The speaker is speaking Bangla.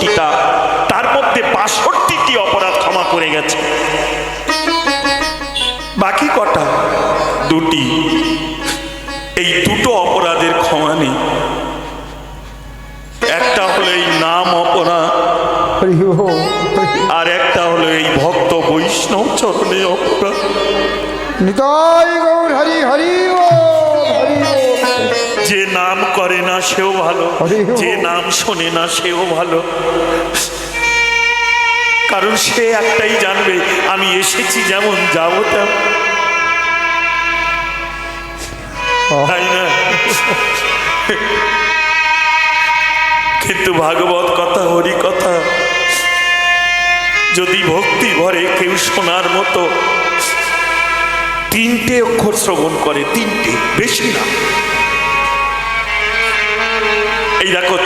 64টা, তার মধ্যে 62টি অপরাধ ক্ষমা করে গেছে। বাকি কটা? 2টি। এই 2টো অপরাধের ক্ষমা নেই। একটা হলো এই নাম অপরাধ, আর একটা হলো এই ভক্ত বৈষ্ণব চরণে অপরাধ। নিতাই গৌর হরি হরি হরি। যে নাম করে না সেও ভালো, যে নাম শোনে না সেও ভালো, কারণ সে একটাই জানবে আমি এসেছি যেমন যাবো তেমন, তাই না? কিন্তু ভাগবত কথা, হরি কথা যদি ভক্তি ভরে কেউ শোনার মতো 3টে অক্ষর শ্রবণ করে, 3টে, বেশি না। এই দেখো